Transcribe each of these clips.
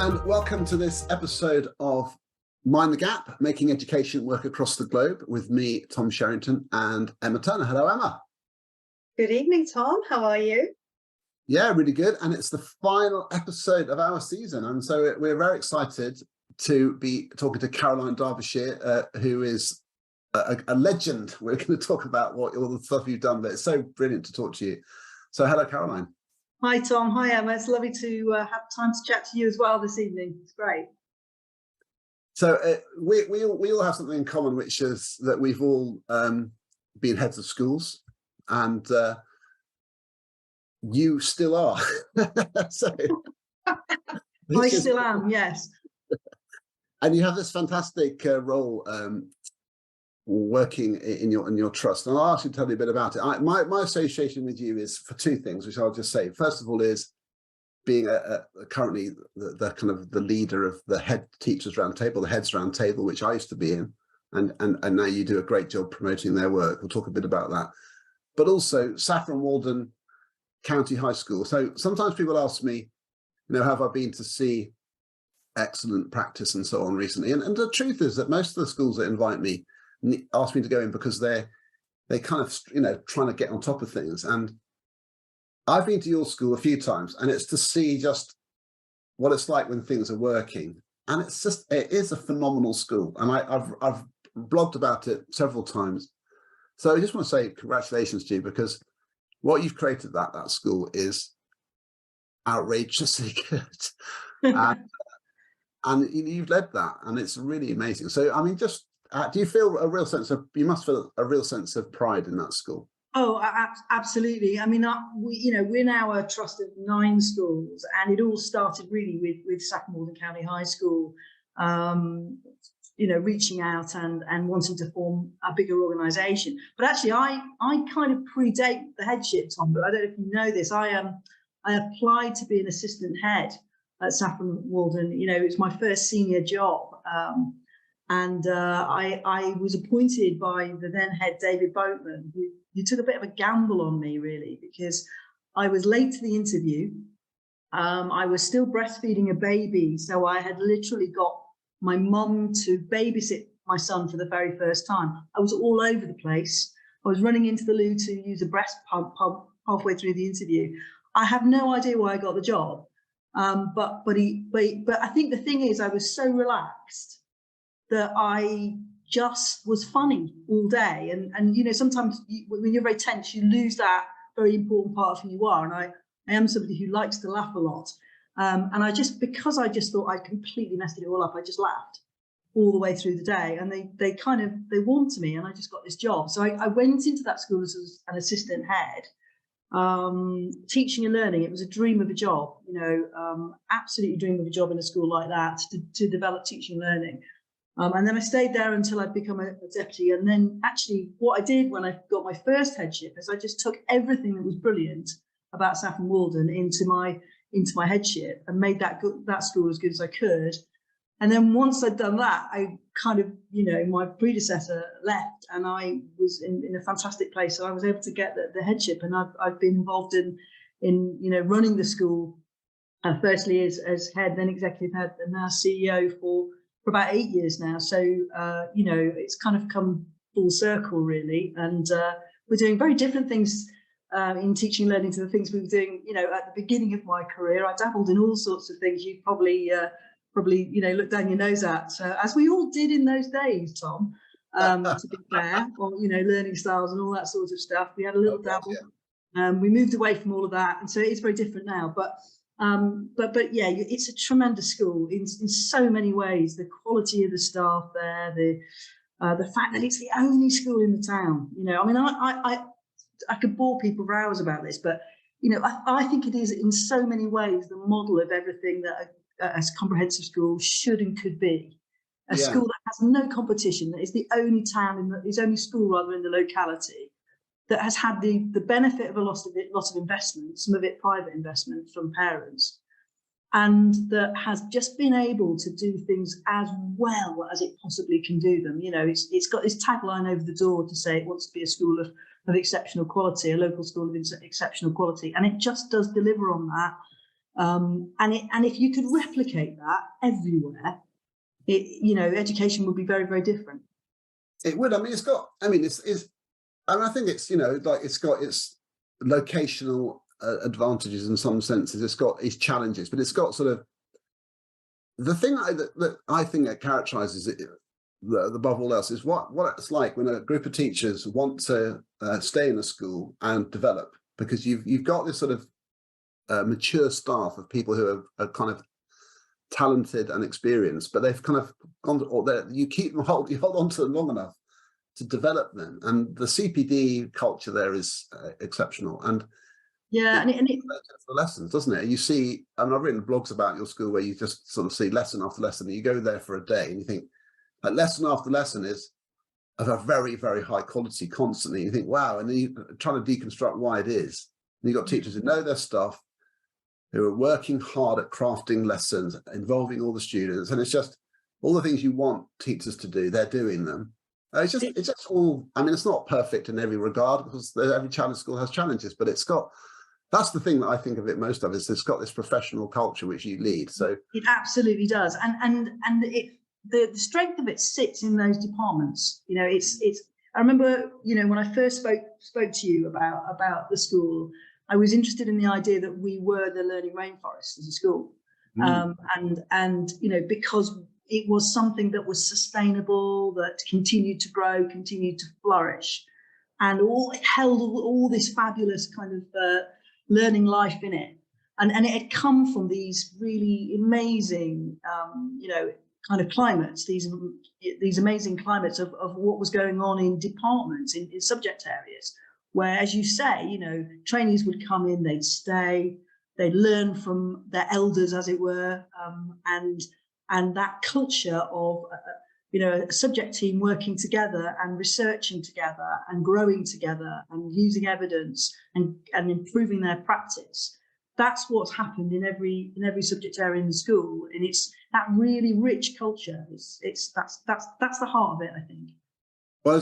and welcome to this episode of Mind the Gap, Making Education Work Across the Globe with me, Tom Sherrington, and Emma Turner. Hello, Emma. Good evening, Tom. How are you? Yeah, really good. And it's the final episode of our season. And so we're very excited to be talking to Caroline Derbyshire, who is a legend. We're going to talk about all the stuff you've done, but it's so brilliant to talk to you. So hello, Caroline. Hi, Tom. Hi, Emma. It's lovely to have time to chat to you as well this evening. It's great. So we all have something in common, which is that we've all been heads of schools, and you still are. So, I still am, yes. And you have this fantastic role working in your trust. And I'll actually tell you a bit about it. My association with you is for two things, which I'll just say. First of all is being currently the kind of the leader of the head teachers round table, the heads round table, which I used to be in. And now you do a great job promoting their work. We'll talk a bit about that. But also Saffron Walden County High School. So sometimes people ask me, have I been to see excellent practice and so on recently? And the truth is that most of the schools that invite me ask me to go in because they kind of, trying to get on top of things. And I've been to your school a few times, and it's to see just what it's like when things are working. And it is a phenomenal school. And I've blogged about it several times. So I just want to say congratulations to you, because what you've created that school is outrageously good. And you've led that, and it's really amazing. So, I mean, just do you feel you must feel a real sense of pride in that school? Oh, absolutely. I mean, we're now a trust of 9 schools, and it all started really with Saffron Walden County High School, reaching out and wanting to form a bigger organisation. But actually, I kind of predate the headship, Tom, but I don't know if you know this. I applied to be an assistant head at Saffron Walden. It's my first senior job. And I was appointed by the then head, David Boatman, who took a bit of a gamble on me, really, because I was late to the interview. I was still breastfeeding a baby, so I had literally got my mum to babysit my son for the very first time. I was all over the place. I was running into the loo to use a breast pump halfway through the interview. I have no idea why I got the job, but I think the thing is, I was so relaxed that I just was funny all day. And sometimes when you're very tense, you lose that very important part of who you are. And I am somebody who likes to laugh a lot. And because I just thought I completely messed it all up, I just laughed all the way through the day. And they warmed to me, and I just got this job. So I went into that school as an assistant head, teaching and learning. It was a dream of a job, absolutely dream of a job in a school like that, to develop teaching and learning. And then I stayed there until I'd become a deputy. And then actually what I did when I got my first headship is I just took everything that was brilliant about Saffron Walden into my headship and made that school as good as I could. And then once I'd done that, I kind of, my predecessor left, and I was in a fantastic place. So I was able to get the headship, and I've been involved in running the school, firstly as head, then executive head, and now CEO for about 8 years now. So, it's kind of come full circle, really. And we're doing very different things in teaching and learning to the things we were doing, at the beginning of my career. I dabbled in all sorts of things you probably look down your nose at, as we all did in those days, Tom, to be fair, or, learning styles and all that sort of stuff. We had a little dabble. Yeah. We moved away from all of that. And so it's very different now. But yeah, it's a tremendous school in so many ways. The quality of the staff there, the fact that it's the only school in the town. I could bore people for hours about this, but I think it is in so many ways the model of everything that a comprehensive school should and could be. A school that has no competition, that is the only only school rather in the locality that has had the benefit of a lot of investment, some of it private investment from parents, and that has just been able to do things as well as it possibly can do them. It's got this tagline over the door to say it wants to be a school of exceptional quality, a local school of exceptional quality, and it just does deliver on that. And if you could replicate that everywhere, education would be very, very different. It would. I mean, I think it's, it's got its locational advantages in some senses. It's got its challenges, but it's got sort of the thing that I think that characterizes it above all else is what it's like when a group of teachers want to stay in a school and develop, because you've got this sort of mature staff of people who are kind of talented and experienced, but they've kind of gone to, or you hold on to them long enough to develop them, and the CPD culture there is exceptional. And yeah, it the lessons, doesn't it? You see, I mean, I've written blogs about your school where you just sort of see lesson after lesson, and you go there for a day and you think that lesson after lesson is of a very, very high quality constantly. You think, wow, and then you're trying to deconstruct why it is. And you've got teachers who know their stuff, who are working hard at crafting lessons, involving all the students, and it's just all the things you want teachers to do, they're doing them. It's just all, I mean, it's not perfect in every regard, because every challenge school has challenges, but that's the thing that I think of it most of, is it's got this professional culture which you lead. So it absolutely does, and the strength of it sits in those departments. I remember, when I first spoke to you about the school, I was interested in the idea that we were the learning rainforest as a school, and because it was something that was sustainable, that continued to grow, continued to flourish, and it held all this fabulous kind of learning life in it, and it had come from these really amazing, kind of climates, these amazing climates of what was going on in departments, in subject areas, where, as you say, trainees would come in, they'd stay, they'd learn from their elders, as it were, and that culture of a subject team working together and researching together and growing together and using evidence and improving their practice. That's what's happened in every subject area in the school, and it's that really rich culture. That's the heart of it, I think. Well,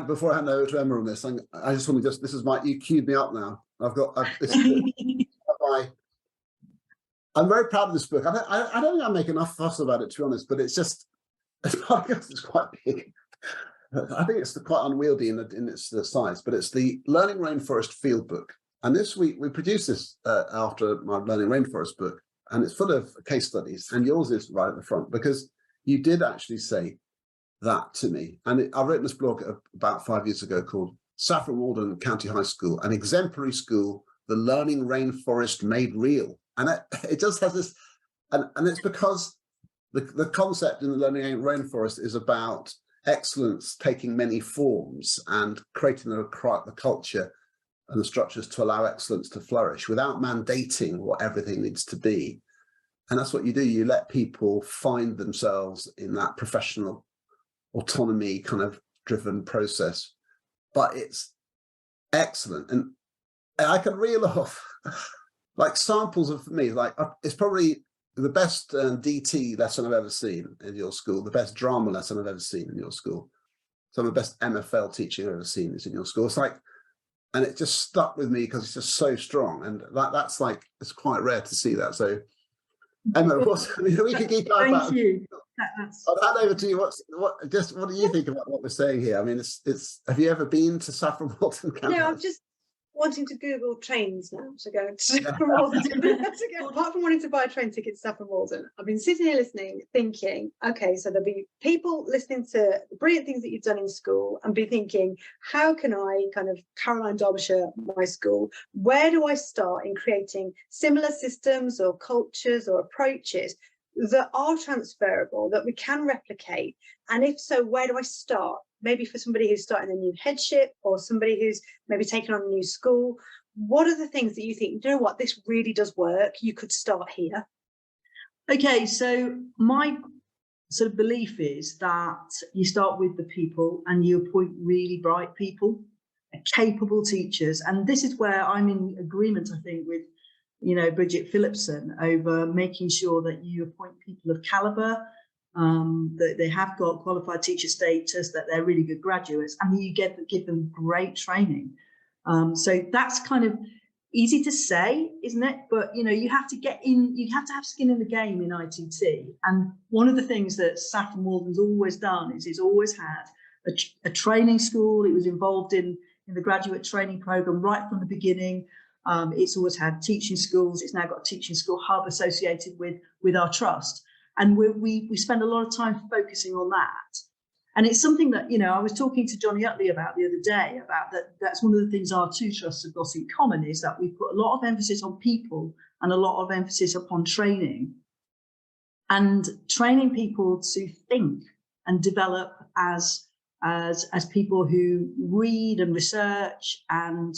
before I hand over to Emma on this, I just want to you queued me up now. I'm very proud of this book. I don't think I make enough fuss about it, to be honest, but it's just, it's quite big. I think it's quite unwieldy in its size, but it's the Learning Rainforest Field Book. And this week we produced this after my Learning Rainforest book, and it's full of case studies, and yours is right at the front, because you did actually say that to me. And I've written this blog about 5 years ago called Saffron Walden County High School, an exemplary school, the learning rainforest made real. And it just has this, and it's because the concept in the learning rainforest is about excellence taking many forms and creating the culture and the structures to allow excellence to flourish without mandating what everything needs to be. And that's what you do. You let people find themselves in that professional autonomy kind of driven process, but it's excellent. And I can reel off like samples of me, like it's probably the best DT lesson I've ever seen in your school, the best drama lesson I've ever seen in your school, some of the best MFL teaching I've ever seen is in your school. It's like, and it just stuck with me because it's just so strong, and that's like, it's quite rare to see that. So Emma, we could keep going about. Thank you. I'll hand over to you. What do you think about what we're saying here? I mean, it's have you ever been to Saffron Walden campus? Yeah, I'm just wanting to Google trains now to go to Saffron Walden. Apart from wanting to buy a train ticket to Saffron Walden, I've been sitting here listening, thinking, okay, so there'll be people listening to the brilliant things that you've done in school and be thinking, how can I kind of Caroline Derbyshire my school? Where do I start in creating similar systems or cultures or approaches that are transferable, that we can replicate? And if so, where do I start? Maybe for somebody who's starting a new headship or somebody who's maybe taken on a new school, what are the things that you think, you know what, this really does work, you could start here? Okay, so my sort of belief is that you start with the people and you appoint really bright people, capable teachers. And this is where I'm in agreement, I think, with Bridget Phillipson over making sure that you appoint people of caliber, that they have got qualified teacher status, that they're really good graduates, and you give them great training. So that's kind of easy to say, isn't it? But, you know, you have to get in, you have to have skin in the game in ITT. And one of the things that Saffron Walden's always done is it's always had a training school. It was involved in the graduate training program right from the beginning. It's always had teaching schools. It's now got a teaching school hub associated with our trust. And we spend a lot of time focusing on that. And it's something that, you know, I was talking to Johnny Utley about the other day, about that's one of the things our two trusts have got in common, is that we put a lot of emphasis on people and a lot of emphasis upon training, and training people to think and develop as people who read and research and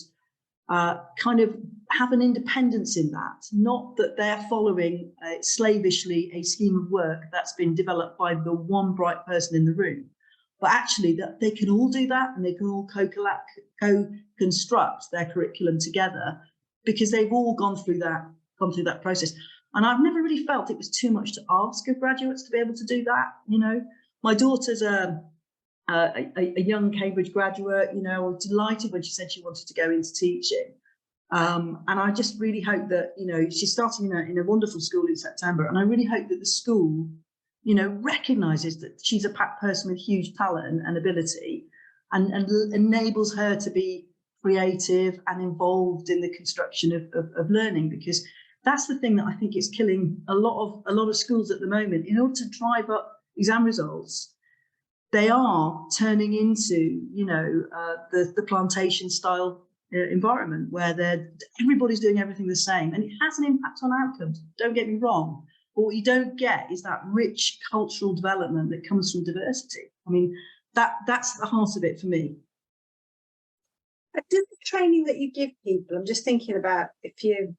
kind of have an independence in that, not that they're following slavishly a scheme of work that's been developed by the one bright person in the room, but actually that they can all do that, and they can all co-construct their curriculum together, because they've all gone through that process. And I've never really felt it was too much to ask of graduates to be able to do that. You know, my daughter's a young Cambridge graduate. You know, I was delighted when she said she wanted to go into teaching. And I just really hope that, you know, she's starting in a wonderful school in September. And I really hope that the school, you know, recognises that she's a person with huge talent and ability, and enables her to be creative and involved in the construction of learning, because that's the thing that I think is killing a lot of schools at the moment. In order to drive up exam results, they are turning into, you know, the plantation style environment where everybody's doing everything the same, and it has an impact on outcomes. Don't get me wrong, but what you don't get is that rich cultural development that comes from diversity. I mean, that's the heart of it for me. Does the training that you give people, I'm just thinking about, if you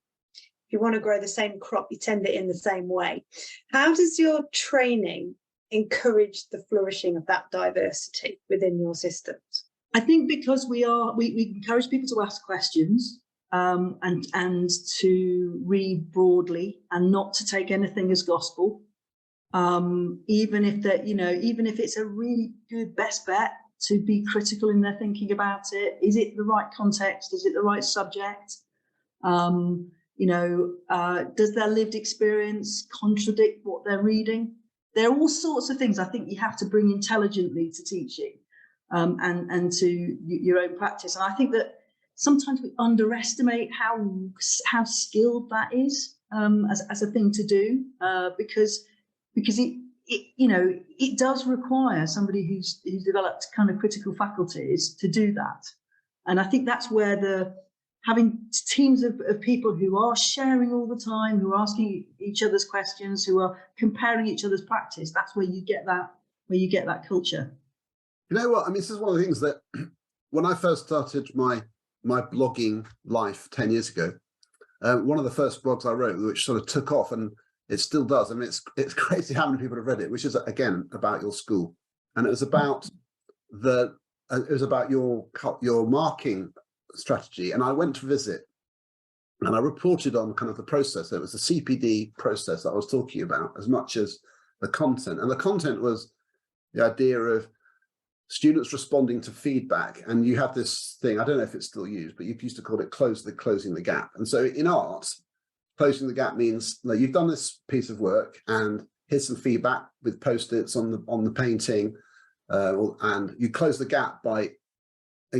want to grow the same crop, you tend it in the same way. How does your training encourage the flourishing of that diversity within your systems? I think because we encourage people to ask questions, and to read broadly, and not to take anything as gospel, even if it's a really good best bet, to be critical in their thinking about it. Is it the right context? Is it the right subject? Does their lived experience contradict what they're reading? There are all sorts of things I think you have to bring intelligently to teaching, and to your own practice. And I think that sometimes we underestimate how skilled that is, as a thing to do, because it does require somebody who's developed kind of critical faculties to do that. And I think that's where having teams of people who are sharing all the time, who are asking each other's questions, who are comparing each other's practice, that's where you get that culture. You know what? I mean, this is one of the things that when I first started my blogging life 10 years ago, one of the first blogs I wrote, which sort of took off, and it still does. I mean, it's crazy how many people have read it, which is, again, about your school. And it was about your marking strategy. And I went to visit, and I reported on kind of the process. It was the CPD process that I was talking about, as much as the content. And the content was the idea of students responding to feedback. And you have this thing, I don't know if it's still used, but you used to call it closing the gap. And so in art, closing the gap means that you've done this piece of work, and here's some feedback with post-its on the painting, and you close the gap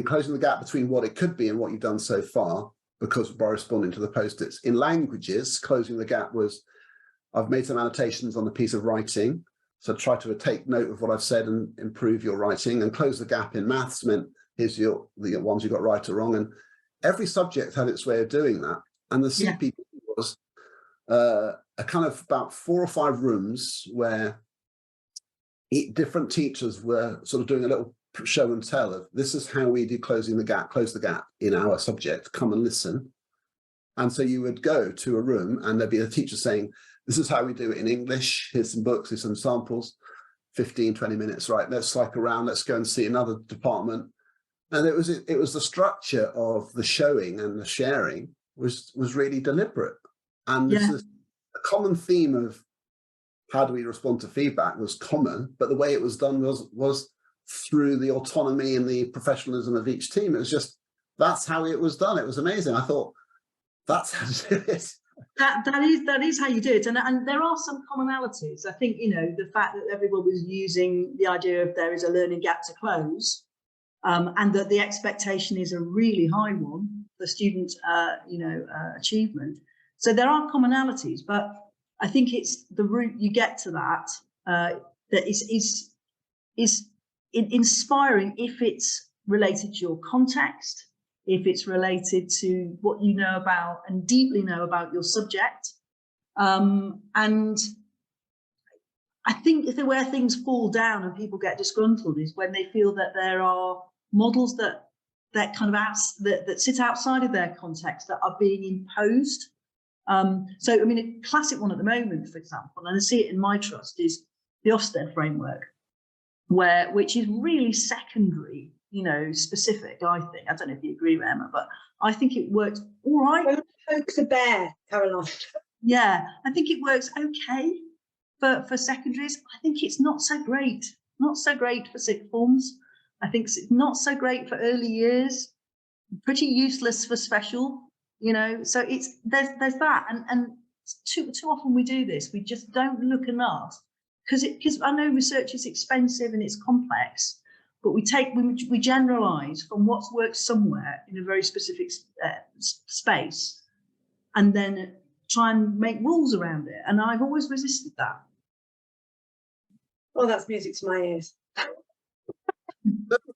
closing the gap between what it could be and what you've done so far, because by responding to the post-its. In languages, closing the gap was, I've made some annotations on a piece of writing, so try to take note of what I've said and improve your writing. And close the gap in maths meant, here's the ones you got right or wrong. And every subject had its way of doing that. And the CPD was a kind of about 4 or 5 rooms where different teachers were sort of doing a little show and tell of, this is how we do close the gap in our subject, come and listen. And so you would go to a room, and there'd be a teacher saying, this is how we do it in English, here's some books, here's some samples, 15, 20 minutes, right, let's cycle around, let's go and see another department. And it was the structure of the showing and the sharing was really deliberate. And this is a common theme of how do we respond to feedback was common, but the way it was done was through the autonomy and the professionalism of each team. It was just, that's how it was done. It was amazing. I thought, That's how to do it. That is how you do it, and there are some commonalities. I think, you know, the fact that everyone was using the idea of there is a learning gap to close, and that the expectation is a really high one for student, achievement. So there are commonalities, but I think it's the route you get to that that is inspiring if it's related to your context, if it's related to what you know about and deeply know about your subject. And I think where things fall down and people get disgruntled is when they feel that there are models that kind of that sit outside of their context that are being imposed. So, I mean, a classic one at the moment, for example, and I see it in my trust, is the Ofsted framework, which is really secondary, you know, specific, I think. I don't know if you agree with Emma, but I think it works all right. Don't poke the bear, Caroline. Yeah, I think it works okay for secondaries. I think it's not so great for sixth forms. I think it's not so great for early years, pretty useless for special, you know. So there's that, and too often we do this. We just don't look enough because I know research is expensive and it's complex, but we generalize from what's worked somewhere in a very specific space, and then try and make rules around it. And I've always resisted that. Well, that's music to my ears.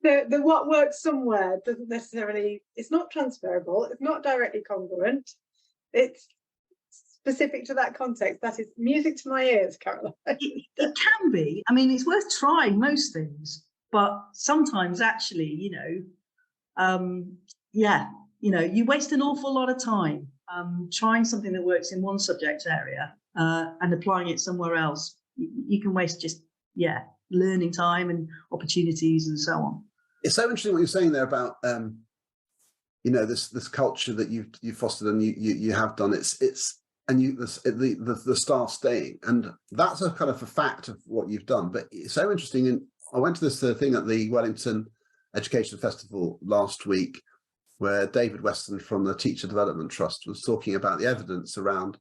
The what works somewhere doesn't necessarily, it's not transferable, it's not directly congruent, it's specific to that context. That is music to my ears, Caroline. It can be. I mean, it's worth trying most things, but sometimes actually, you know, you waste an awful lot of time trying something that works in one subject area and applying it somewhere else. You can waste just, learning time and opportunities and so on. It's so interesting what you're saying there about this culture that you've fostered and you have done. The staff staying, and that's a kind of a fact of what you've done. But it's so interesting. And I went to this thing at the Wellington Education Festival last week, where David Weston from the Teacher Development Trust was talking about the evidence around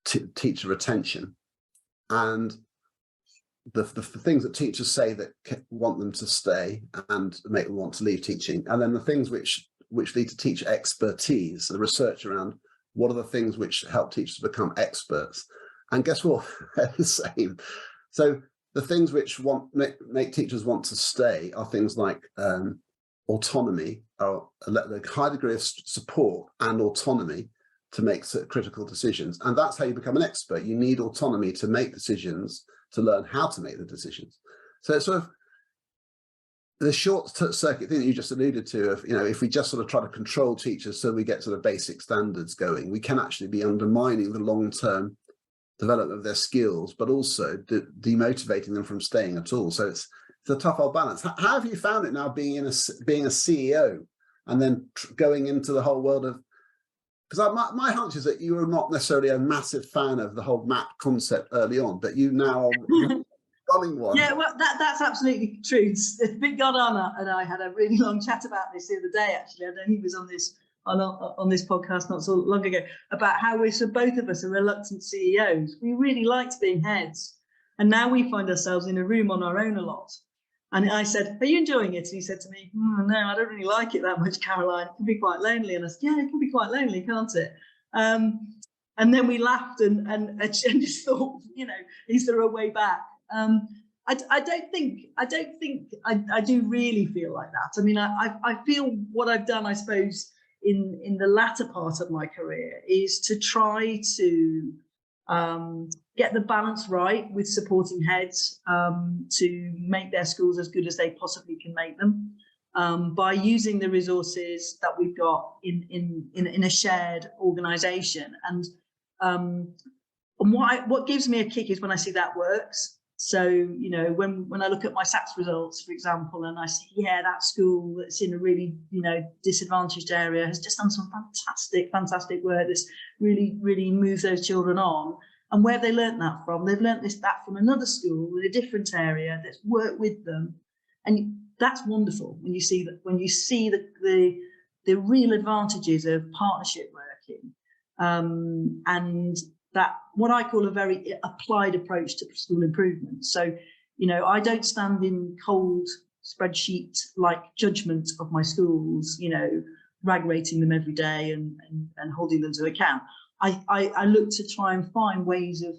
teacher retention and the things that teachers say that want them to stay and make them want to leave teaching, and then the things which lead to teacher expertise, the research around what are the things which help teachers become experts. And guess what? They're the same. So the things which make teachers want to stay are things like autonomy, or a high degree of support and autonomy to make critical decisions. And that's how you become an expert. You need autonomy to make decisions, to learn how to make the decisions. So it's sort of the short circuit thing that you just alluded to of, if we just sort of try to control teachers so we get sort of basic standards going, we can actually be undermining the long-term development of their skills, but also demotivating them from staying at all. So it's a tough old balance. How have you found it now being a CEO and then going into the whole world of, because my hunch is that you were not necessarily a massive fan of the whole map concept early on, but you now are running one. Yeah, well, that's absolutely true. It's been God Anna and I had a really long chat about this the other day, actually. I know he was on this podcast not so long ago, about how both of us are reluctant CEOs. We really liked being heads, and now we find ourselves in a room on our own a lot. And I said, "Are you enjoying it?" And he said to me, "No, I don't really like it that much, Caroline. It can be quite lonely." And I said, "Yeah, it can be quite lonely, can't it?" And then we laughed and just thought, is there a way back? I don't think I do really feel like that. I mean, I feel what I've done, I suppose, in the latter part of my career is to try to get the balance right with supporting heads to make their schools as good as they possibly can make them by using the resources that we've got in a shared organisation. And what gives me a kick is when I see that works. So, when I look at my SATs results, for example, and I see, that school that's in a really, disadvantaged area has just done some fantastic work that's really, really moved those children on. And where have they learnt that from? They've learnt that from another school in a different area that's worked with them. And that's wonderful when you see that, when you see the real advantages of partnership work, working, and that what I call a very applied approach to school improvement. So, I don't stand in cold spreadsheet like judgment of my schools, rag rating them every day and holding them to account. I look to try and find ways of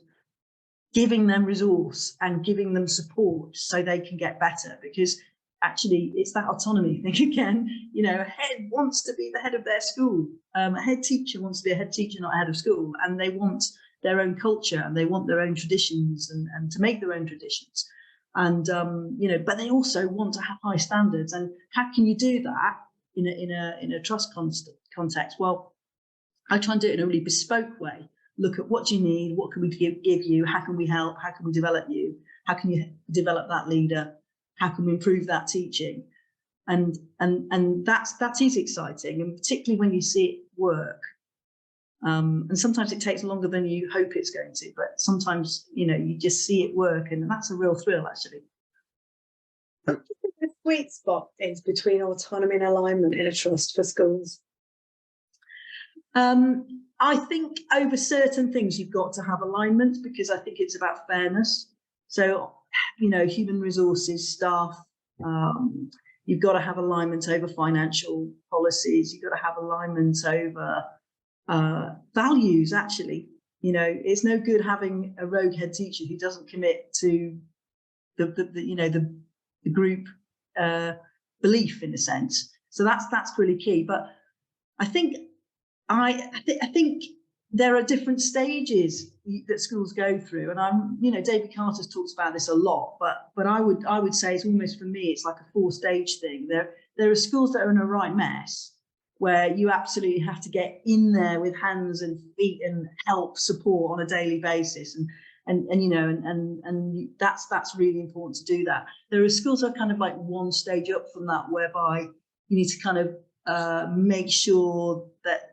giving them resource and giving them support so they can get better, because actually it's that autonomy thing again. A head wants to be the head of their school. A head teacher wants to be a head teacher, not a head of school, and they want their own culture and they want their own traditions and to make their own traditions. And but they also want to have high standards. And how can you do that in a trust context? Well, I try and do it in a really bespoke way. Look at what you need, what can we give you, how can we help, how can we develop you, how can you develop that leader, how can we improve that teaching, and that is exciting, and particularly when you see it work. And sometimes it takes longer than you hope it's going to, but sometimes you just see it work, and that's a real thrill, actually. The sweet spot is between autonomy and alignment in a trust for schools. I think over certain things you've got to have alignment, because I think it's about fairness. So, human resources, staff, you've got to have alignment over financial policies. You've got to have alignment over values, actually. It's no good having a rogue head teacher who doesn't commit to the group belief, in a sense. So that's really key. But I think I think there are different stages that schools go through, and David Carter's talks about this a lot. But I would say it's almost, for me, it's like a 4-stage thing. There are schools that are in a right mess, where you absolutely have to get in there with hands and feet and help support on a daily basis, and that's really important to do that. There are schools that are kind of like one stage up from that, whereby you need to kind of make sure that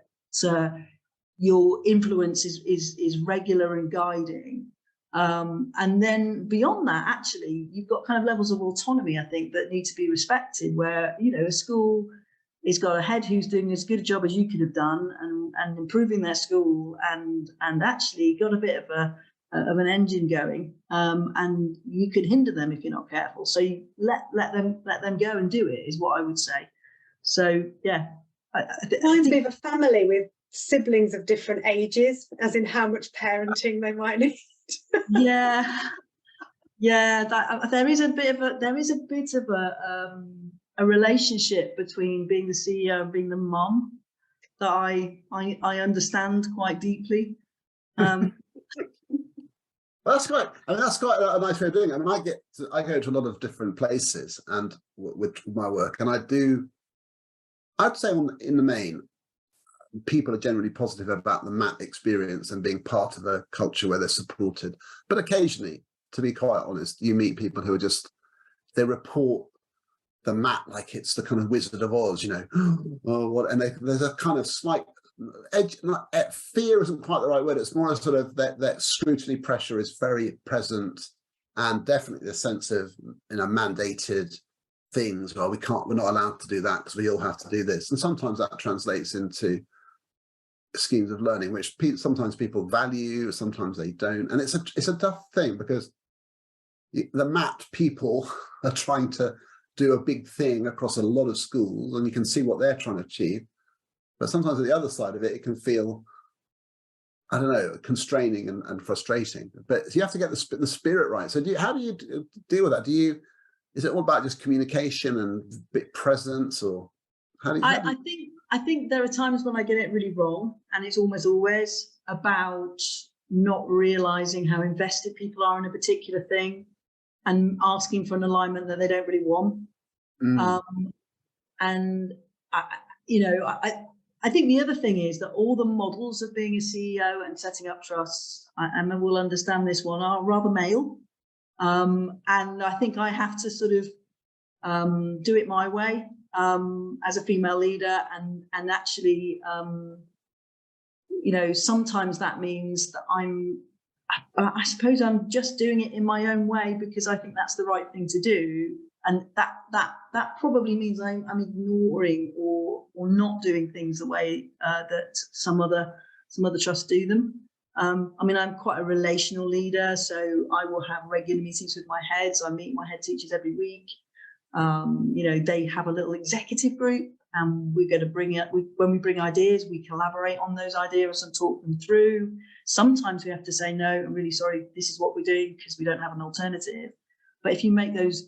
your influence is regular and guiding, and then beyond that, actually, you've got kind of levels of autonomy, I think, that need to be respected, where a school has got a head who's doing as good a job as you could have done, and improving their school, and actually got a bit of an engine going, and you can hinder them if you're not careful. So you let them go and do it, is what I would say. So yeah. Reminds me of a family with siblings of different ages, as in how much parenting they might need. yeah, there is a bit of a relationship between being the CEO and being the mom that I understand quite deeply. That's quite a nice way of doing it. I mean, I go to a lot of different places and with my work, and I'd say in the main, people are generally positive about the MAT experience and being part of a culture where they're supported. But occasionally, to be quite honest, you meet people who are they report the MAT like it's the kind of Wizard of Oz, or what, and there's a kind of slight edge. Fear isn't quite the right word. It's more a sort of that scrutiny pressure is very present, and definitely the sense of mandated things. Well, we're not allowed to do that because we all have to do this, and sometimes that translates into schemes of learning which sometimes people value, sometimes they don't, and it's a tough thing, because the MAT people are trying to do a big thing across a lot of schools, and you can see what they're trying to achieve, but sometimes at the other side of it, it can feel, I don't know, constraining and frustrating. But you have to get the spirit right. So how do you deal with that? Is it all about just communication and bit presence, or how do you? I think there are times when I get it really wrong, and it's almost always about not realizing how invested people are in a particular thing and asking for an alignment that they don't really want. And I think the other thing is that all the models of being a CEO and setting up trusts, and we'll understand this one, are rather male. And I think I have to sort of do it my way as a female leader, and actually, sometimes that means that I suppose I'm just doing it in my own way because I think that's the right thing to do, And that probably means I'm ignoring or not doing things the way that some other trusts do them. I mean, I'm quite a relational leader, so I will have regular meetings with my heads. I meet my head teachers every week. You know, they have a little executive group, and we're going to bring it. When we bring ideas, we collaborate on those ideas and talk them through. Sometimes we have to say, no, I'm really sorry, this is what we're doing because we don't have an alternative. But if you make those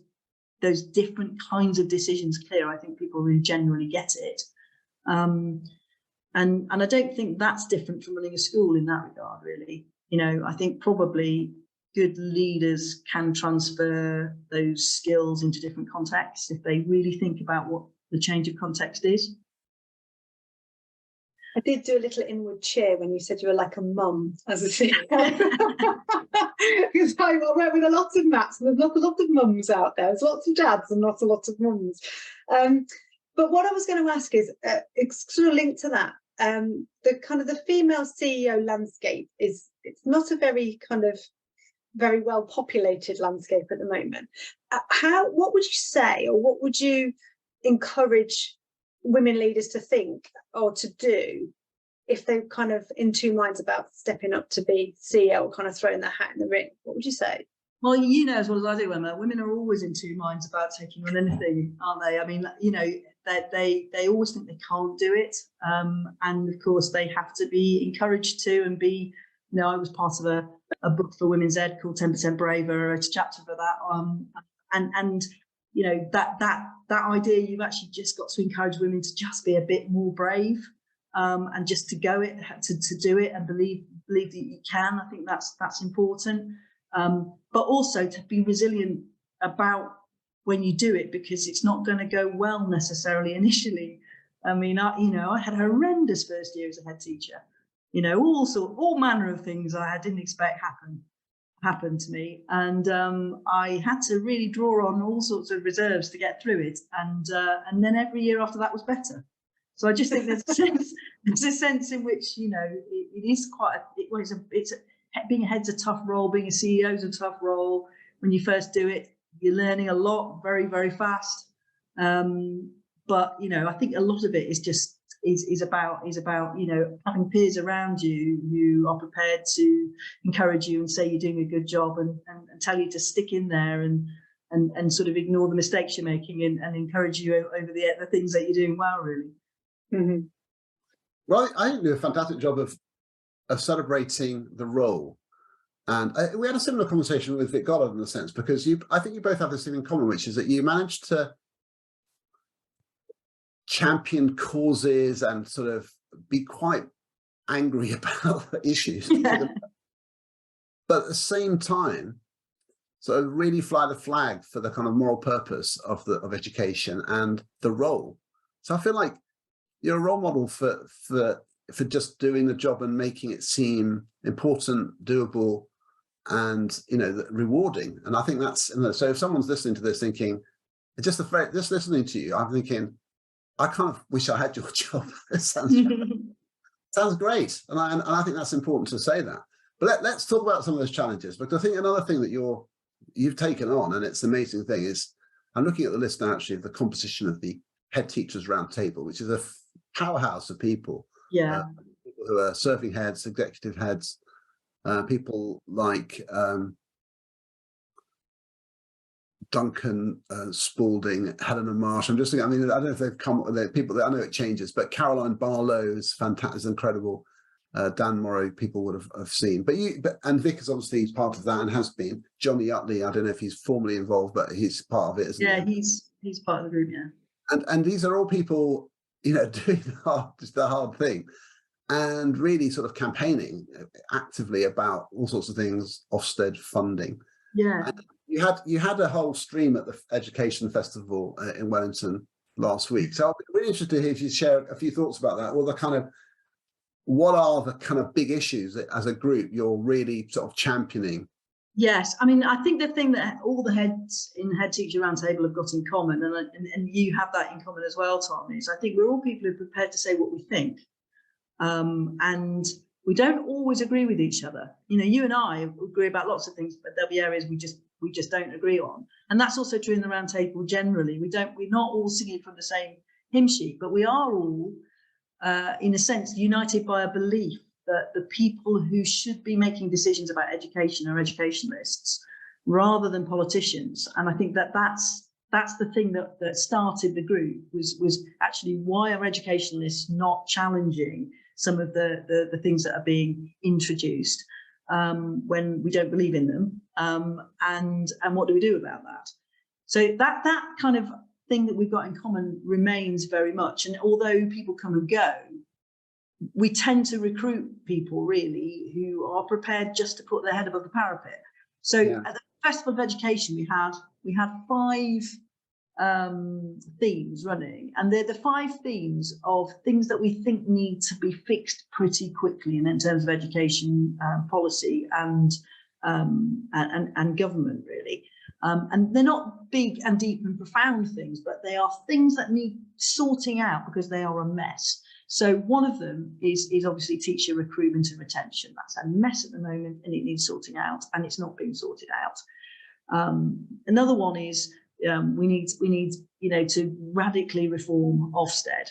different kinds of decisions clear, I think people really genuinely get it. And I don't think that's different from running a school in that regard, really. You know, I think probably good leaders can transfer those skills into different contexts if they really think about what the change of context is. I did do a little inward cheer when you said you were like a mum as a CEO. Because I work with a lot of Mats, and there's not a lot of mums out there. There's lots of dads and not a lot of mums. But what I was going to ask is, it's sort of linked to that. The kind of the female CEO landscape it's not a very well populated landscape at the moment. What would you say, or what would you encourage women leaders to think or to do if they're kind of in two minds about stepping up to be CEO or kind of throwing their hat in the ring? What would you say? Well, you know as well as I do, Emma, women are always in two minds about taking on anything, aren't they? I mean, you know, they always think they can't do it. And of course, they have to be encouraged to and be, you know, I was part of a book for Women's Ed called 10% Braver, a chapter for that. And you know, that idea, you've actually just got to encourage women to just be a bit more brave, and just to go it, to do it and believe that you can. I think that's important. But also to be resilient about when you do it, because it's not going to go well necessarily initially. I mean, I had a horrendous first year as a head teacher. You know, all manner of things I didn't expect happened to me, and I had to really draw on all sorts of reserves to get through it, and then every year after that was better. So I just think there's a sense in which, you know, it is quite being a head's a tough role, being a CEO is a tough role. When you first do it, you're learning a lot very, very fast, but you know, I think a lot of it is just is about, you know, having peers around you who are prepared to encourage you and say you're doing a good job, and tell you to stick in there and sort of ignore the mistakes you're making, and encourage you over the things that you're doing well, really. Mm-hmm. Well, I think you do a fantastic job of celebrating the role. And we had a similar conversation with Vic Goddard in a sense, because I think you both have this thing in common, which is that you managed to champion causes and sort of be quite angry about issues. Yeah. But at the same time, sort of really fly the flag for the kind of moral purpose of education and the role. So I feel like you're a role model for just doing the job and making it seem important, doable, and, you know, rewarding. And I think that's, you know, so if someone's listening to this thinking, just listening to you, I'm thinking, I kind of wish I had your job. It sounds great, and I think that's important to say that. But let's talk about some of those challenges, because I think another thing that you've taken on, and it's an amazing thing, is I'm looking at the list now actually of the composition of the Head Teachers Roundtable, which is a powerhouse of people. Yeah, people who are serving heads, executive heads, people like Duncan Spalding, Helena Marsh. I'm just thinking, I mean, I don't know if they've come, they're people that I know it changes, but Caroline Barlow is fantastic, is incredible. Dan Morrow, people would have seen, and Vic is obviously part of that and has been. Johnny Utley, I don't know if he's formally involved, but he's part of it, isn't he? Yeah, he's part of the group, yeah. And these are all people, you know, doing the hard thing, and really sort of campaigning actively about all sorts of things, Ofsted funding. Yeah. And you had a whole stream at the Education Festival in Wellington last week. So I'll be really interested to hear if you share a few thoughts about that. What are the kind of big issues that, as a group, you're really sort of championing? Yes, I mean, I think the thing that all the heads in Head Teacher Roundtable have got in common, and you have that in common as well, Tom, is I think we're all people who are prepared to say what we think, and we don't always agree with each other. You know, you and I agree about lots of things, but there'll be areas we just we just don't agree on. And that's also true in the round table generally. We're not all singing from the same hymn sheet, but we are all, in a sense, united by a belief that the people who should be making decisions about education are educationalists rather than politicians. And I think that's the thing that started the group, was actually, why are educationalists not challenging some of the things that are being introduced when we don't believe in them, and what do we do about that? So that kind of thing that we've got in common remains very much. And although people come and go, we tend to recruit people really who are prepared just to put their head above the parapet. So at the Festival of Education, we had 5 themes running, and they're the 5 themes of things that we think need to be fixed pretty quickly in terms of education policy and government, really. And they're not big and deep and profound things, but they are things that need sorting out because they are a mess. So one of them is obviously teacher recruitment and retention. That's a mess at the moment, and it needs sorting out, and it's not being sorted out. Another one is we need to radically reform Ofsted,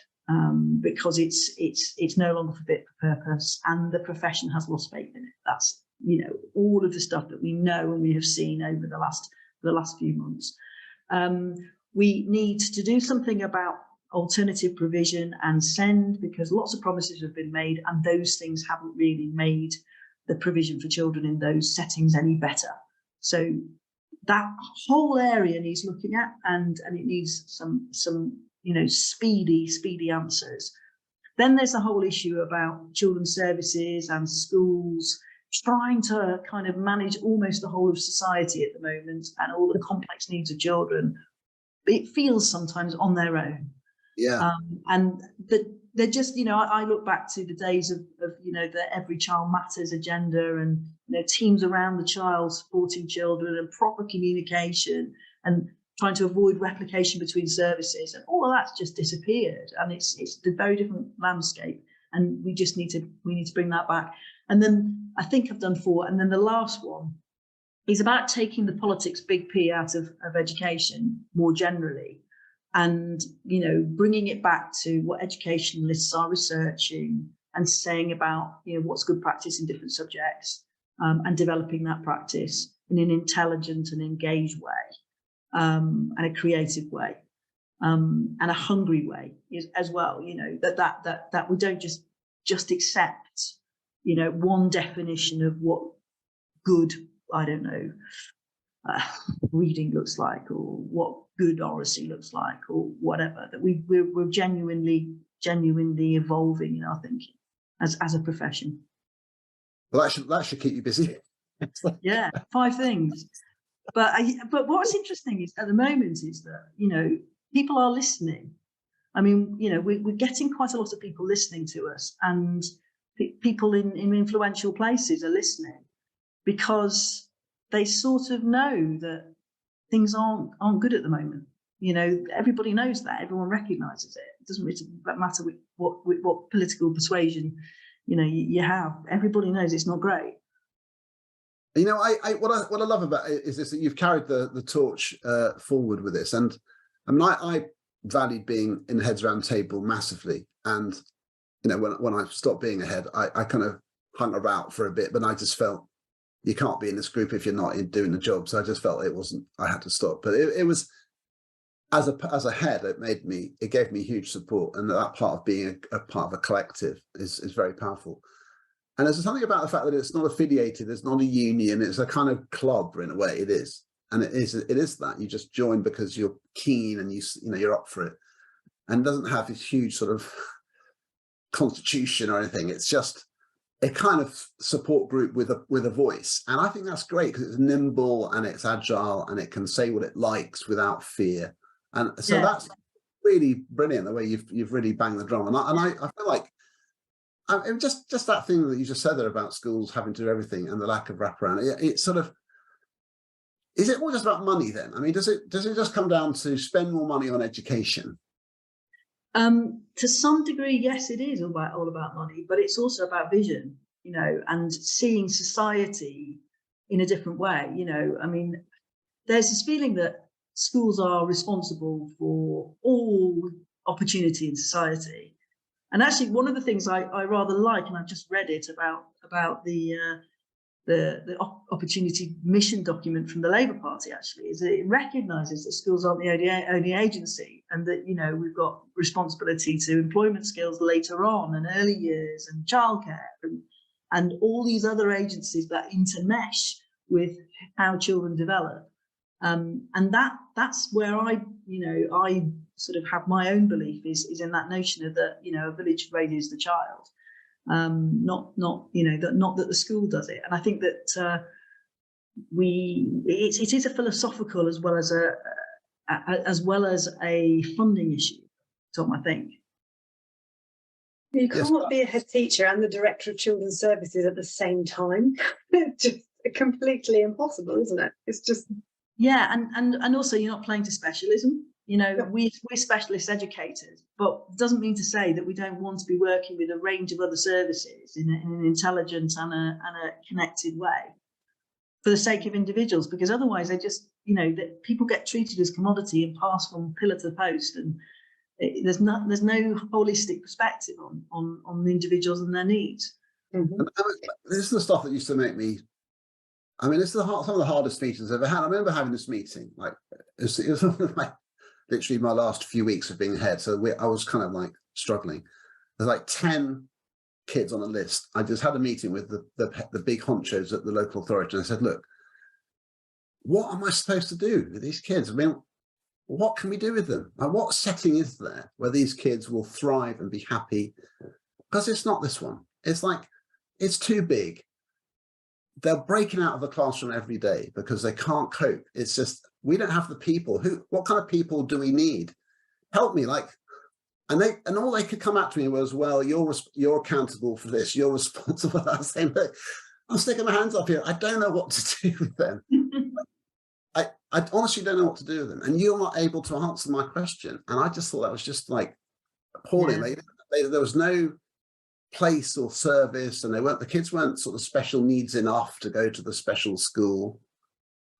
because it's no longer fit for purpose, and the profession has lost faith in it. That's all of the stuff that we know and we have seen over the last few months. We need to do something about alternative provision and SEND, because lots of promises have been made, and those things haven't really made the provision for children in those settings any better. So that whole area needs looking at, and it needs some speedy answers. Then there's the whole issue about children's services and schools trying to kind of manage almost the whole of society at the moment, and all the complex needs of children. It feels sometimes on their own. Yeah. And they're just, I look back to the days of the Every Child Matters agenda, and teams around the child supporting children, and proper communication, and trying to avoid replication between services, and all of that's just disappeared. And it's a very different landscape, and we need to bring that back. And then I think I've done 4, and then the last one is about taking the politics big P out of education more generally, and bringing it back to what educationalists are researching and saying about what's good practice in different subjects, and developing that practice in an intelligent and engaged way, and a creative way, and a hungry way as well. That we don't just accept one definition of what good, reading looks like, or what good oracy looks like, or whatever. That we're genuinely evolving in our thinking as a profession. Well, that should keep you busy. Yeah, 5 things. But what's interesting is at the moment is that people are listening. I mean, we're getting quite a lot of people listening to us, and people in influential places are listening, because they sort of know that things aren't good at the moment. Everybody knows that. Everyone recognises it. It doesn't really matter what political persuasion you have. Everybody knows it's not great. What I love about it is this, that you've carried the torch forward with this. And I mean, I valued being in the Heads Round Table massively. And when I stopped being a head, I kind of hung about for a bit, but I just felt you can't be in this group if you're not doing the job. So I just felt I had to stop. But it was, as a head, it gave me huge support, and that part of being a part of a collective is very powerful. And there's something about the fact that it's not affiliated, it's not a union, it's a kind of club in a way. It is, and it is that you just join because you're keen and you're up for it, and it doesn't have this huge sort of constitution or anything. It's just a kind of support group with a voice, and I think that's great because it's nimble and it's agile and it can say what it likes without fear. And so that's really brilliant, the way you've really banged the drum. And I feel like just that thing that you just said there about schools having to do everything and the lack of wraparound. It sort of, is it all just about money then? I mean, does it just come down to spend more money on education? To some degree, yes, it is all about money, but it's also about vision, and seeing society in a different way. I mean, there's this feeling that schools are responsible for all opportunity in society. And actually, one of the things I rather like, and I've just read it about the opportunity mission document from the Labour Party, actually, is that it recognises that schools aren't the only agency, and that, you know, we've got responsibility to employment skills later on, and early years, and childcare, and all these other agencies that intermesh with how children develop. And that's where I sort of have my own belief is in that notion of that, you know, a village raises the child. Not that the school does it. And I think that it is a philosophical as well as a funding issue, Tom, I think. You can't be a head teacher and the director of children's services at the same time. It's just completely impossible, isn't it? It's just... Yeah, and also you're not playing to specialism. You know, yeah. We're specialist educators, but it doesn't mean to say that we don't want to be working with a range of other services in an intelligent and a connected way for the sake of individuals, because otherwise they just, you know, that people get treated as commodity and passed from pillar to post, and there's no holistic perspective on the individuals and their needs. Mm-hmm. This is the stuff that used to make me. I mean, this is some of the hardest meetings I've ever had. I remember having this meeting, like it was like literally my last few weeks of being head. So I was kind of like struggling. There's like 10 kids on a list. I just had a meeting with the big honchos at the local authority, and I said, look, what am I supposed to do with these kids? I mean, what can we do with them? Like, what setting is there where these kids will thrive and be happy? Because it's not this one. It's like, it's too big. They're breaking out of the classroom every day because they can't cope. It's just, we don't have the people. What kind of people do we need? Help me, like, and all they could come at to me was, well, you're accountable for this. You're responsible. I was saying, look, I'm sticking my hands up here. I don't know what to do with them. I honestly don't know what to do with them. And you're not able to answer my question. And I just thought that was just like appalling. Yeah. There was no place or service, and the kids weren't sort of special needs enough to go to the special school.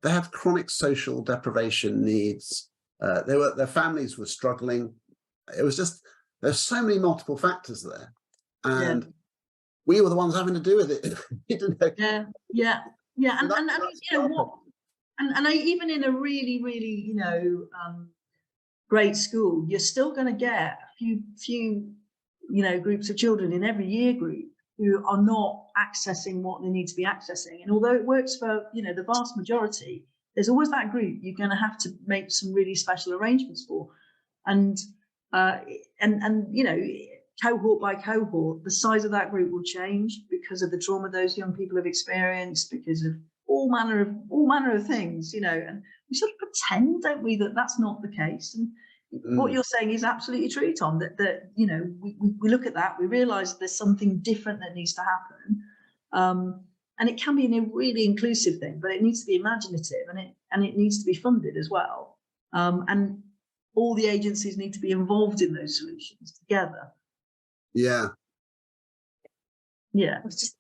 They had chronic social deprivation needs. Their families were struggling. It was just, there's so many multiple factors there, and we were the ones having to do with it. Yeah. And you know what? And even in a really, really, you know, great school, you're still going to get a few you know, groups of children in every year group who are not accessing what they need to be accessing. And although it works for, you know, the vast majority, there's always that group you're going to have to make some really special arrangements for. And you know, cohort by cohort, the size of that group will change because of the trauma those young people have experienced, because of all manner of things, you know. And we sort of pretend, don't we, that that's not the case. And what you're saying is absolutely true, Tom, that you know, we look at that, we realise there's something different that needs to happen, and it can be a really inclusive thing, but it needs to be imaginative, and it needs to be funded as well, and all the agencies need to be involved in those solutions together. I was just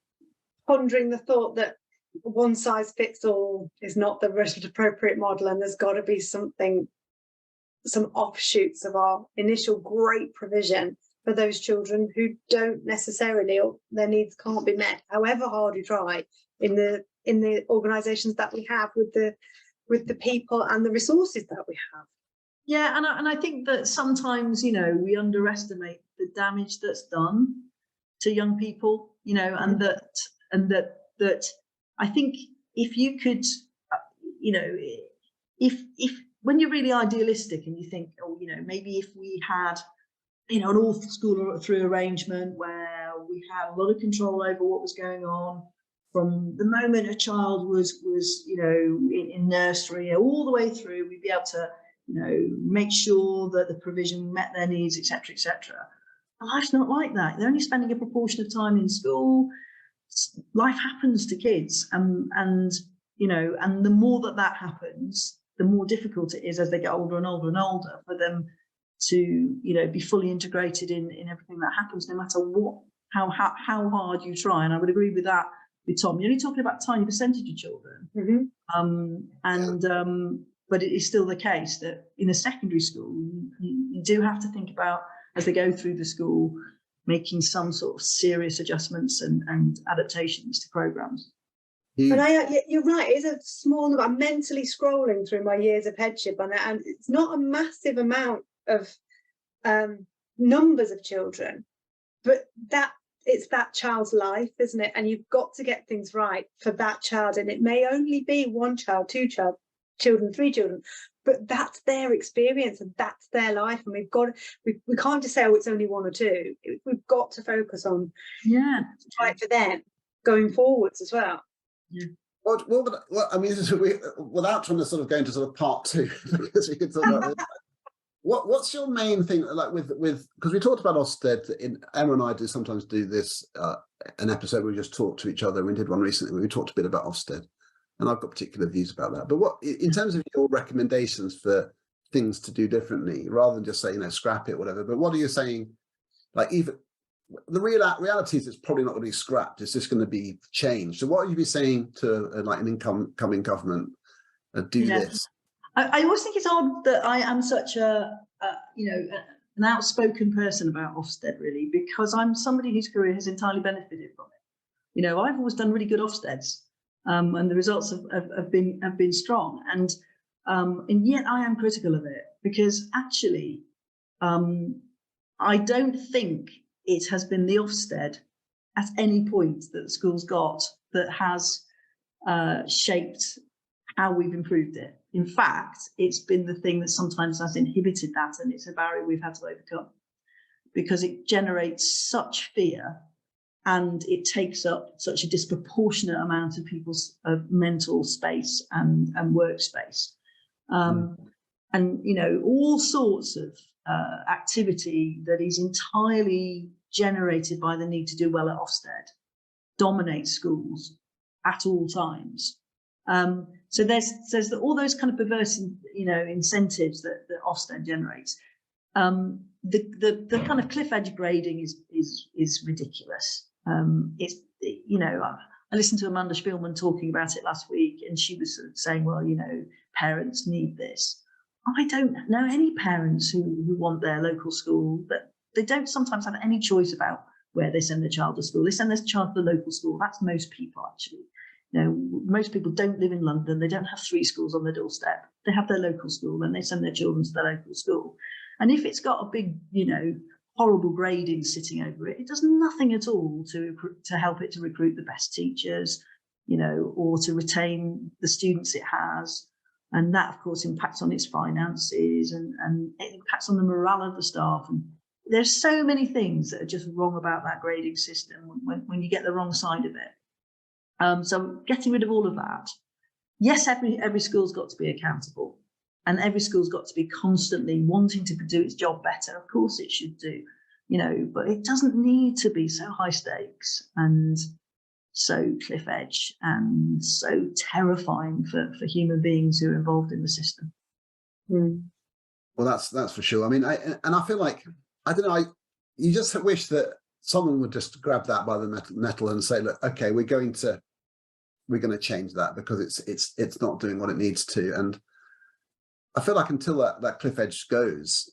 pondering the thought that one size fits all is not the most appropriate model, and there's got to be some offshoots of our initial great provision for those children who don't necessarily, or their needs can't be met, however hard we try, in the organisations that we have, with the people and the resources that we have. Yeah, and I think that sometimes, you know, we underestimate the damage that's done to young people, you know, and that I think if you could, you know, if when you're really idealistic and you think, oh, you know, maybe if we had, you know, an all school through arrangement where we had a lot of control over what was going on from the moment a child was you know, in nursery all the way through, we'd be able to, you know, make sure that the provision met their needs, etc., etc. Life's not like that. They're only spending a proportion of time in school. Life happens to kids, and you know, and the more that happens, the more difficult it is as they get older and older and older for them to, you know, be fully integrated in everything that happens, no matter how hard you try. And I would agree with that with Tom. You're only talking about a tiny percentage of children. But it is still the case that in a secondary school, you do have to think about, as they go through the school, making some sort of serious adjustments and adaptations to programs. But you're right, it's a small number. I'm mentally scrolling through my years of headship on it, and it's not a massive amount of numbers of children, but it's that child's life, isn't it? And you've got to get things right for that child. And it may only be one child, two children, three children, but that's their experience and that's their life. And we can't just say, oh, it's only one or two. We've got to focus on right for them going forwards as well. Yeah. Well, I mean, without trying to sort of go into sort of part two, because we could talk about this. What's your main thing, like with because we talked about Ofsted. Emma and I sometimes do this an episode where we just talk to each other. We did one recently where we talked a bit about Ofsted, and I've got particular views about that. But what, in terms of your recommendations for things to do differently, rather than just say, scrap it, whatever. But what are you saying? Like, even the reality is, it's probably not going to be scrapped. It's just going to be changed. So, what would you be saying to like an incoming government? Do this. I always think it's odd that I am such an outspoken person about Ofsted, really, because I'm somebody whose career has entirely benefited from it. I've always done really good Ofsteds, and the results have been strong, and yet I am critical of it because actually, I don't think it has been the Ofsted at any point that the school's got that has shaped how we've improved it. In fact, it's been the thing that sometimes has inhibited that, and it's a barrier we've had to overcome because it generates such fear and it takes up such a disproportionate amount of people's mental space and workspace. And, all sorts of activity that is entirely generated by the need to do well at Ofsted dominates schools at all times. So there's all those kind of perverse, incentives that Ofsted generates. The kind of cliff edge grading is ridiculous. I listened to Amanda Spielman talking about it last week, and she was sort of saying, well, parents need this. I don't know any parents who want their local school, but they don't sometimes have any choice about where they send their child to school. They send their child to the local school. That's most people, actually. Most people don't live in London. They don't have 3 schools on their doorstep. They have their local school, and they send their children to their local school. And if it's got a big, horrible grading sitting over it, it does nothing at all to help it to recruit the best teachers, or to retain the students it has. And that, of course, impacts on its finances and it impacts on the morale of the staff. And there's so many things that are just wrong about that grading system when you get the wrong side of it. So getting rid of all of that. Yes, every school's got to be accountable, and every school's got to be constantly wanting to do its job better. Of course it should do, but it doesn't need to be so high stakes and so cliff edge and so terrifying for human beings who are involved in the system. Well, that's for sure. I mean, I feel like, I don't know, you just wish that someone would just grab that by the nettle and say, look, okay, we're going to change that because it's not doing what it needs to. And I feel like until that cliff edge goes,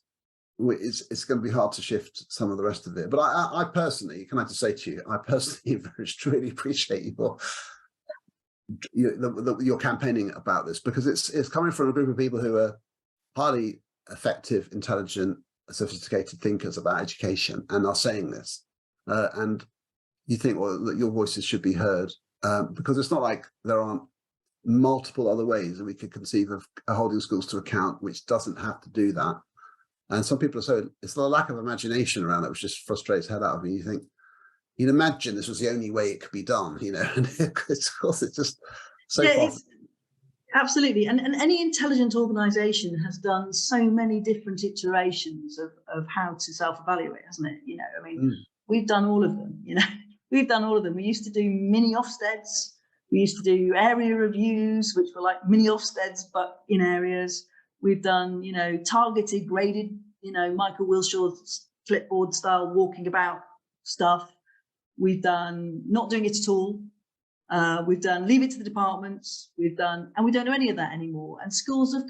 it's going to be hard to shift some of the rest of it. But I personally, can I just say to you, I personally really appreciate your campaigning about this, because it's coming from a group of people who are highly effective, intelligent, sophisticated thinkers about education and are saying this. And you think, well, that your voices should be heard, because it's not like there aren't multiple other ways that we could conceive of holding schools to account, which doesn't have to do that. And some people are it's the lack of imagination around it, which just frustrates the head out of me. You think, you'd imagine this was the only way it could be done, and of course it's just so far. Absolutely. And any intelligent organisation has done so many different iterations of how to self-evaluate, hasn't it? We've done all of them, we've done all of them. We used to do mini Ofsteds. We used to do area reviews, which were like mini Ofsteds, but in areas. We've done, targeted, graded, Michael Wilshaw's flipboard style walking about stuff. We've done not doing it at all. We've done leave it to the departments. And we don't do any of that anymore. And schools have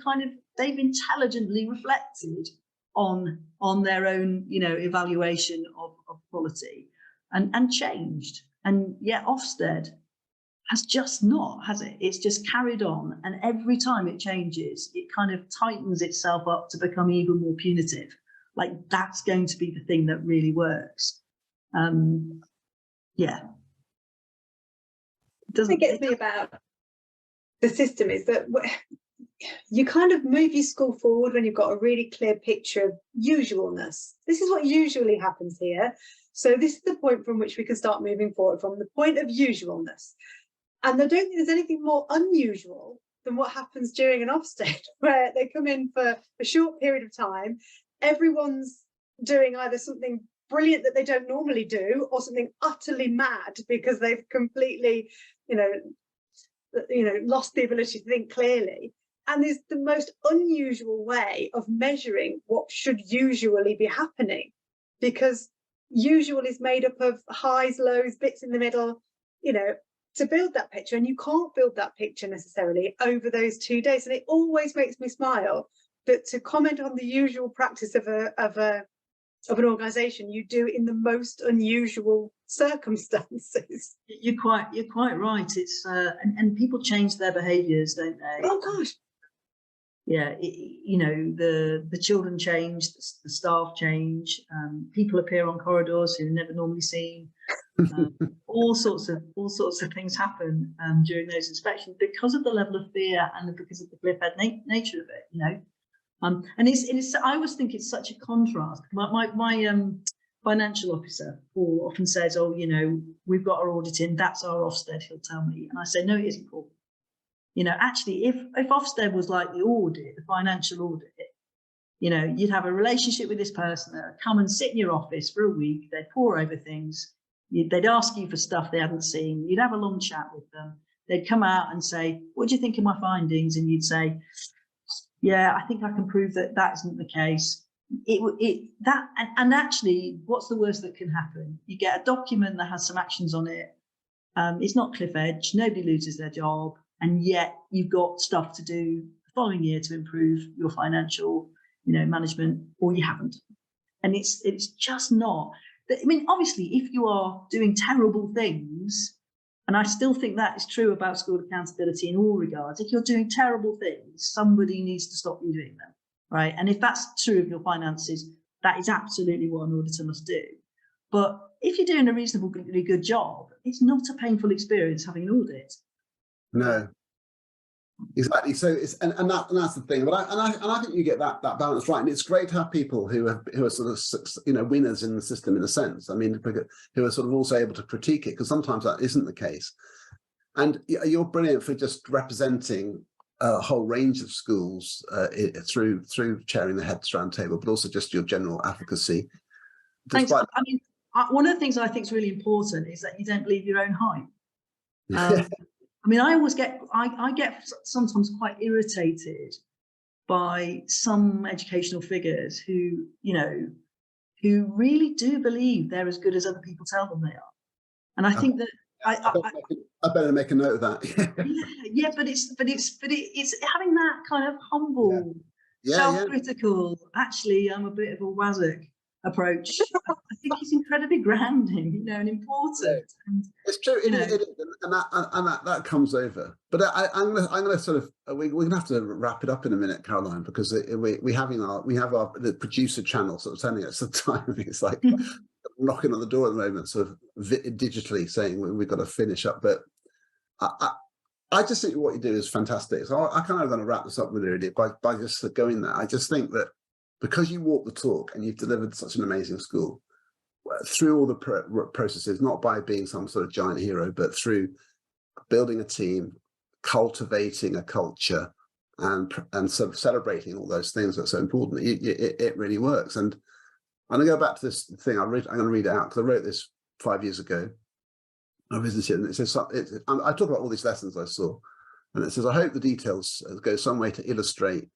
they've intelligently reflected on their own, evaluation of quality and changed. And yet Ofsted has just not, has it? It's just carried on. And every time it changes, it kind of tightens itself up to become even more punitive. Like that's going to be the thing that really works. Yeah. What gets me about the system is that you kind of move your school forward when you've got a really clear picture of usualness. This is what usually happens here. So this is the point from which we can start moving forward, from the point of usualness. And I don't think there's anything more unusual than what happens during an Ofsted, where they come in for a short period of time. Everyone's doing either something brilliant that they don't normally do or something utterly mad because they've completely, lost the ability to think clearly. And there's the most unusual way of measuring what should usually be happening, because usual is made up of highs, lows, bits in the middle, to build that picture. And you can't build that picture necessarily over those 2 days. And it always makes me smile that to comment on the usual practice of an organisation, you do in the most unusual circumstances. You're quite right. It's and people change their behaviours, don't they? Oh gosh. Yeah, the children change, the staff change, people appear on corridors who are never normally seen. All sorts of things happen during those inspections because of the level of fear and because of the cliff-edge nature of it. And it's I always think it's such a contrast. My financial officer, Paul, often says, "Oh, we've got our auditing. That's our Ofsted." He'll tell me, and I say, "No, it isn't, Paul. Actually, if Ofsted was like the audit, the financial audit, you'd have a relationship with this person. They'd come and sit in your office for a week. They'd pore over things. They'd ask you for stuff they hadn't seen. You'd have a long chat with them. They'd come out and say, 'What do you think of my findings?' And you'd say, 'Yeah, I think I can prove that isn't the case.' And actually, what's the worst that can happen? You get a document that has some actions on it. It's not cliff edge. Nobody loses their job. And yet you've got stuff to do the following year to improve your financial, management, or you haven't. And it's just not. I mean, obviously, if you are doing terrible things, and I still think that is true about school accountability in all regards, if you're doing terrible things, somebody needs to stop you doing them, right? And if that's true of your finances, that is absolutely what an auditor must do. But if you're doing a reasonably good job, it's not a painful experience having an audit. No, exactly. So it's and that's the thing. But I think you get that balance right, and it's great to have people who are sort of winners in the system in a sense. I mean, who are sort of also able to critique it, because sometimes that isn't the case. And you're brilliant for just representing a whole range of schools through chairing the Heads Round Table, but also just your general advocacy. Thanks. I mean, one of the things I think is really important is that you don't believe your own hype. I mean, I get sometimes quite irritated by some educational figures who really do believe they're as good as other people tell them they are. And I think that I better make a note of that. yeah, but it's having that kind of humble, self-critical. Actually, I'm a bit of a wazzock approach. I think it's incredibly grounding, and important. And, it's true, and that comes over. But I'm gonna sort of we're gonna have to wrap it up in a minute, Caroline, because we have the producer channel sort of telling us the time. It's like knocking on the door at the moment, sort of digitally saying we've got to finish up. But I just think what you do is fantastic. So I kind of going to wrap this up really by just going there. I just think that because you walk the talk and you've delivered such an amazing school through all the processes, not by being some sort of giant hero, but through building a team, cultivating a culture, and sort of celebrating all those things that are so important. It really works. And I'm going to go back to this thing. I'm going to read it out because I wrote this 5 years ago. I visited, and it says, I talk about all these lessons I saw, and it says, I hope the details go some way to illustrate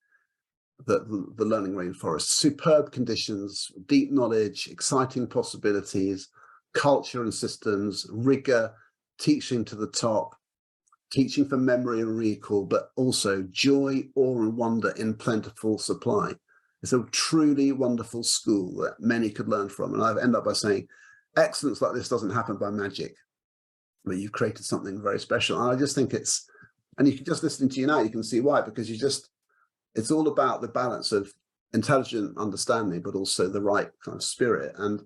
the learning rainforest. Superb conditions, deep knowledge, exciting possibilities, culture and systems, rigor, teaching to the top, teaching for memory and recall, but also joy, awe and wonder in plentiful supply. It's a truly wonderful school that many could learn from. And I end up by saying, excellence like this doesn't happen by magic, but you've created something very special. And I just think and you can just listen to you now, you can see why, because it's all about the balance of intelligent understanding, but also the right kind of spirit. And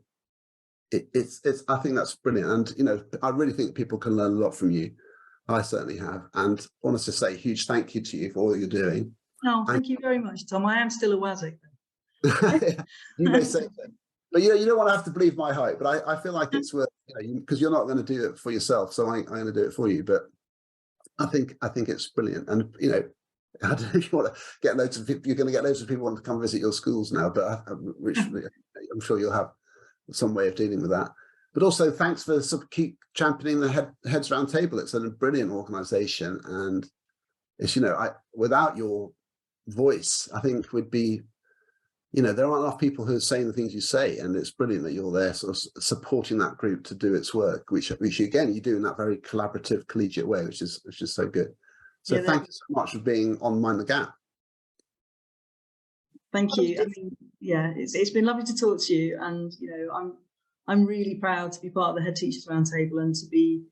I think that's brilliant. And, I really think people can learn a lot from you. I certainly have. And I want to say a huge thank you to you for all you're doing. Oh, thank you very much, Tom. I am still a WASIC. You may say so. But you don't want to have to believe my hype, but I feel like it's worth, because you're not going to do it for yourself, so I'm going to do it for you. But I think it's brilliant. And I don't know if you want to get loads of people, you're going to get loads of people want to come visit your schools now, but which I'm sure you'll have some way of dealing with that. But also thanks for keep championing the Heads Round Table. It's a brilliant organisation, and it's without your voice, I think would be, there aren't enough people who are saying the things you say, and it's brilliant that you're there sort of supporting that group to do its work, which again you do in that very collaborative, collegiate way, which is so good. So thank you so much for being on Mind the Gap. Thank you. I mean, it's been lovely to talk to you, and I'm really proud to be part of the Head Teachers Roundtable and to be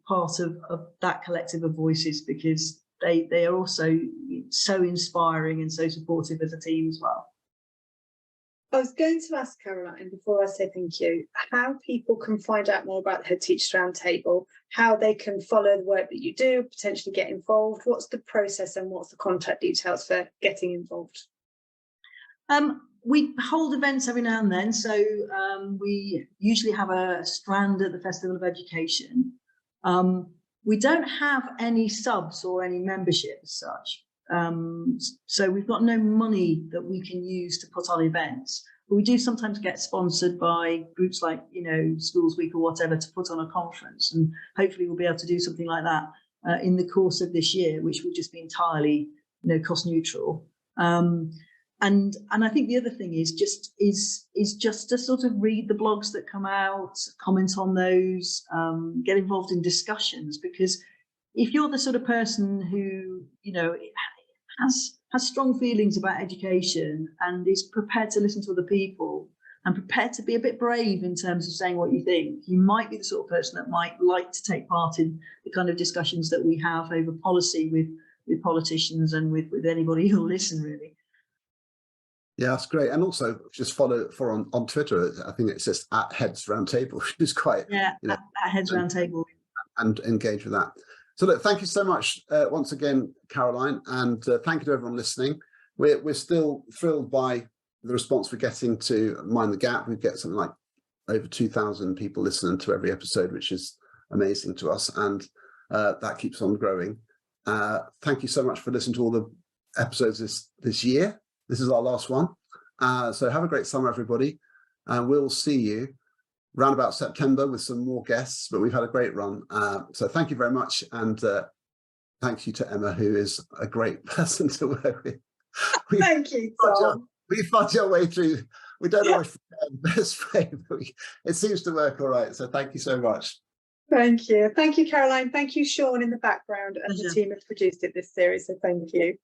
part of that collective of voices, because they are also so inspiring and so supportive as a team as well. I was going to ask Caroline, before I say thank you, how people can find out more about the Head Teachers Roundtable, how they can follow the work that you do, potentially get involved. What's the process and what's the contact details for getting involved? We hold events every now and then. So we usually have a strand at the Festival of Education. We don't have any subs or any membership as such. So we've got no money that we can use to put on events, but we do sometimes get sponsored by groups like, Schools Week or whatever to put on a conference, and hopefully we'll be able to do something like that in the course of this year, which will just be entirely, cost neutral. And I think the other thing is just to sort of read the blogs that come out, comment on those, get involved in discussions, because if you're the sort of person who, has strong feelings about education and is prepared to listen to other people and prepared to be a bit brave in terms of saying what you think, you might be the sort of person that might like to take part in the kind of discussions that we have over policy with politicians and with anybody who'll listen, really. Yeah, that's great. And also just follow on Twitter. I think it's just at Heads Roundtable, which is quite at Heads Roundtable, and engage with that. So look, thank you so much once again, Caroline, and thank you to everyone listening. We're still thrilled by the response we're getting to Mind the Gap. We get something like over 2,000 people listening to every episode, which is amazing to us, and that keeps on growing. Thank you so much for listening to all the episodes this year. This is our last one. So have a great summer, everybody. And we'll see you round about September with some more guests, but we've had a great run. So thank you very much. And thank you to Emma, who is a great person to work with. Thank you, Tom. We fudge our way through. We don't always the best way, but it seems to work all right. So thank you so much. Thank you. Thank you, Caroline. Thank you, Sean, in the background, and the team have produced this series. So thank you.